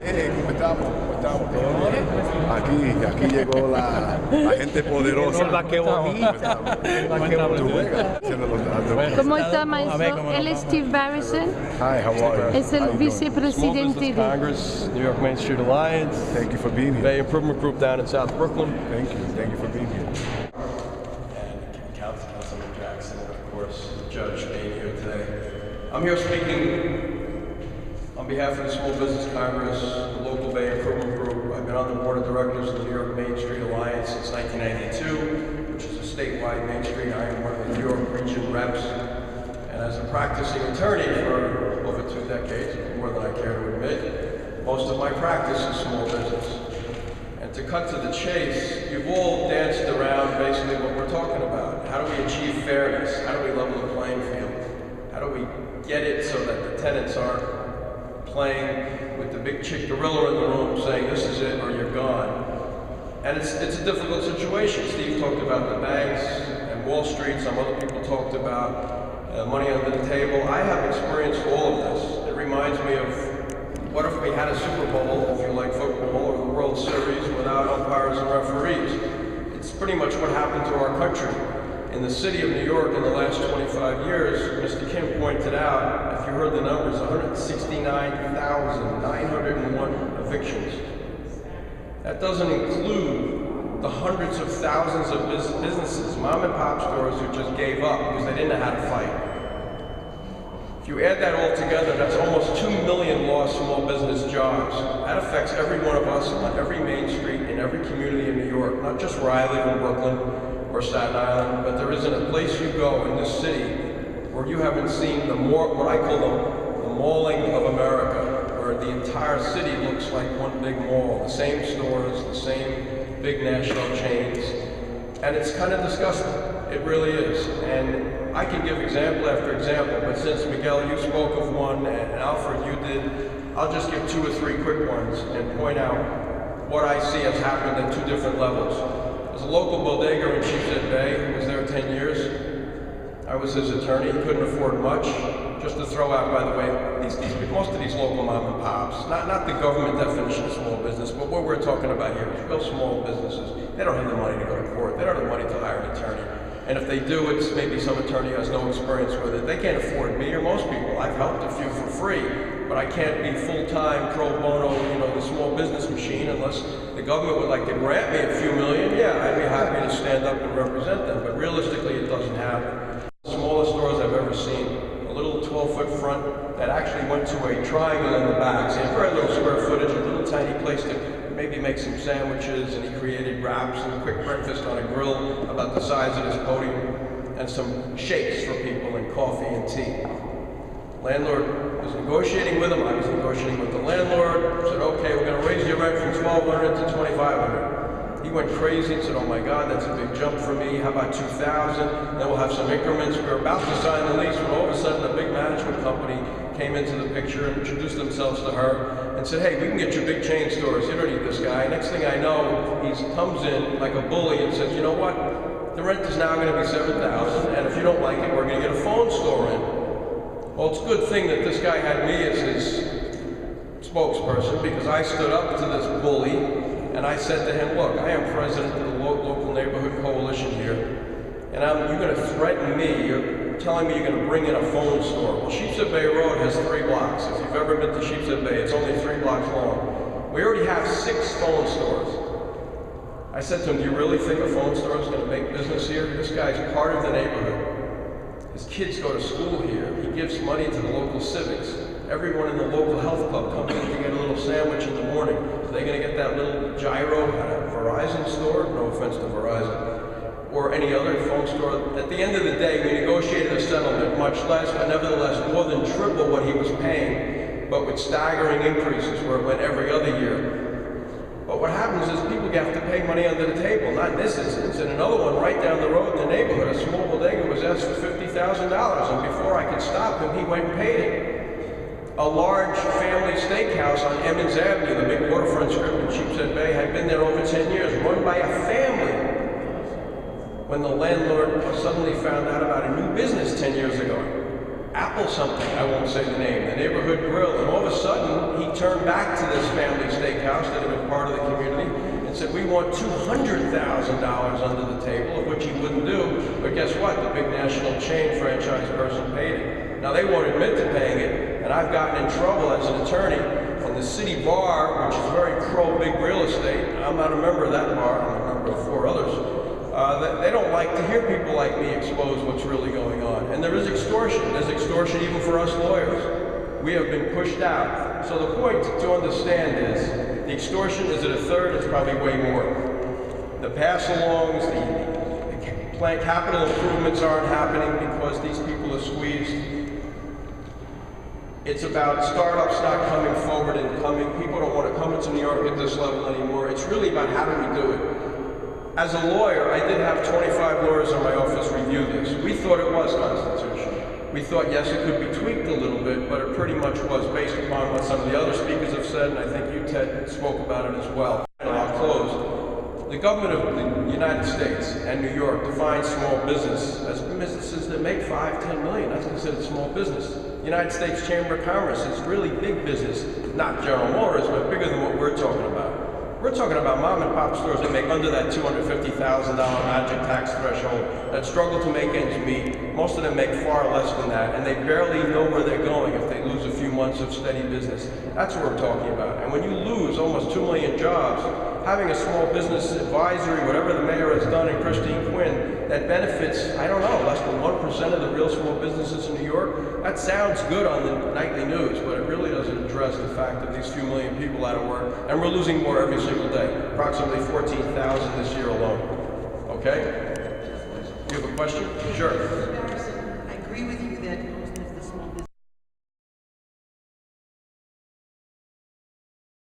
¿Cómo estamos? ¿Cómo estamos? Aquí llegó la gente poderosa. ¡Qué bonito! Tú juegas haciendo los datos. ¿Cómo está, maestro? Él es Steve Barrison. Hi, how are you? Es el vicepresidente de Congress, New York Main Street Alliance. Thank you for being here. Bay Improvement Group down in South Brooklyn. Thank you for being here. And Councilman Jackson, and of course, the judge being here today. I'm here speaking on behalf of the Small Business Congress, the local Bay Improvement Group. I've been on the board of directors of the New York Main Street Alliance since 1992, which is a statewide Main Street. I am one of the New York region reps. And as a practicing attorney for over 2 decades, more than I care to admit, most of my practice is small business. And to cut to the chase, you've all danced around basically what we're talking about. How do we achieve fairness? How do we level the playing field? How do we get it so that the tenants aren't playing with the big chick gorilla in the room saying this is it or you're gone? And it's a difficult situation. Steve talked about the banks and Wall Street. Some other people talked about money under the table. I have experienced all of this. It reminds me of what if we had a Super Bowl, if you like football, or the World Series without umpires and referees. It's pretty much what happened to our country. In the city of New York in the last 25 years, Mr. Kim pointed out, if you heard the numbers, 169,901 evictions. That doesn't include the hundreds of thousands of businesses, mom and pop stores who just gave up because they didn't know how to fight. If you add that all together, that's almost 2 million lost small business jobs. That affects every one of us on every main street in every community in New York, not just where I live in Brooklyn or Staten Island, but there isn't a place you go in this city where you haven't seen what I call the malling of America, where the entire city looks like one big mall, the same stores, the same big national chains. And it's kind of disgusting. It really is. And I can give example after example, but since Miguel, you spoke of one, and Alfred, you did, I'll just give 2 or 3 quick ones and point out what I see has happened at 2 different levels. There's a local bodega in Sheepshead Bay who was there 10 years. I was his attorney, he couldn't afford much. Just to throw out, by the way, most of these local mom and pops, not the government definition of small business, but what we're talking about here is real small businesses. They don't have the money to go to court. They don't have the money to hire an attorney. And if they do, it's maybe some attorney who has no experience with it. They can't afford me or most people. I've helped a few for free, but I can't be full-time pro bono, the small business machine unless the government would like to grant me a few million. Yeah, I'd be happy to stand up and represent them, but realistically it doesn't happen. The smallest stores I've ever seen, a little 12-foot front that actually went to a triangle in the back. So very little square footage, a little tiny place to maybe make some sandwiches, and he created wraps and a quick breakfast on a grill about the size of this podium, and some shakes for people and coffee and tea. Landlord was negotiating with him, I was negotiating with the landlord, said, okay, we're gonna raise your rent from $1,200 to $2,500. He went crazy and said, oh my God, that's a big jump for me, how about $2,000? Then we'll have some increments. We were about to sign the lease when all of a sudden a big management company came into the picture and introduced themselves to her and said, hey, we can get you big chain stores, you don't need this guy. Next thing I know, he comes in like a bully and says, you know what? The rent is now gonna be $7,000, and if you don't like it, we're gonna get a phone store in. Well, it's a good thing that this guy had me as his spokesperson, because I stood up to this bully and I said to him, look, I am president of the local neighborhood coalition here, and you're going to threaten me, you're telling me you're going to bring in a phone store. Well, Sheepshead Bay Road has 3 blocks. If you've ever been to Sheepshead Bay, it's only 3 blocks long. We already have 6 phone stores. I said to him, do you really think a phone store is going to make business here? This guy's part of the neighborhood. His kids go to school here. He gives money to the local civics. Everyone in the local health club comes in to get a little sandwich in the morning. So they're going to get that little gyro at a Verizon store, no offense to Verizon, or any other phone store. At the end of the day, we negotiated a settlement, much less, but nevertheless more than triple what he was paying, but with staggering increases where it went every other year. But what happens is people have to pay money under the table, not in this instance. In another one right down the road in the neighborhood, a small bodega was asked for $50,000, and before I could stop him, he went and paid it. A large family steakhouse on Emmons Avenue, the big waterfront strip in Sheepshead Bay, had been there over 10 years, run by a family. When the landlord suddenly found out about a new business 10 years ago, Apple something, I won't say the name, the neighborhood grill, and all of a sudden he turned back to this family steakhouse that had been part of the community and said, we want $200,000 under the table, of which he wouldn't do, but guess what? The big national chain franchise person paid it. Now they won't admit to paying it, and I've gotten in trouble as an attorney from the city bar, which is very pro-big real estate. I'm not a member of that bar, I'm a member of 4 others. They don't like to hear people like me expose what's really going on. And there is extortion. There's extortion even for us lawyers. We have been pushed out. So the point to understand is, the extortion, is it a third? It's probably way more. The pass-alongs, the capital improvements aren't happening because these people are squeezed. It's about startups not coming forward and people don't want to come into New York at this level anymore. It's really about how do we do it. As a lawyer, I did have 25 lawyers in my office review this. We thought it was constitutional. We thought, yes, it could be tweaked a little bit, but it pretty much was based upon what some of the other speakers have said, and I think you, Ted, spoke about it as well. And I'll close. The government of the United States and New York defines small business as businesses that make 5, 10 million. That's considered small business. The United States Chamber of Commerce is really big business, not General Motors, but bigger than what we're talking about. We're talking about mom and pop stores that make under that $250,000 magic tax threshold, that struggle to make ends meet. Most of them make far less than that, and they barely know where they're going if they lose a few months of steady business. That's what we're talking about. And when you lose almost 2 million jobs, having a small business advisory, whatever the mayor has done, and Christine Quinn, that benefits, I don't know, less than 1% of the real small businesses in New York, that sounds good on the nightly news, but it really doesn't address the fact that these few million people out of work, and we're losing more every single day, approximately 14,000 this year alone. Okay? You have a question? Sure.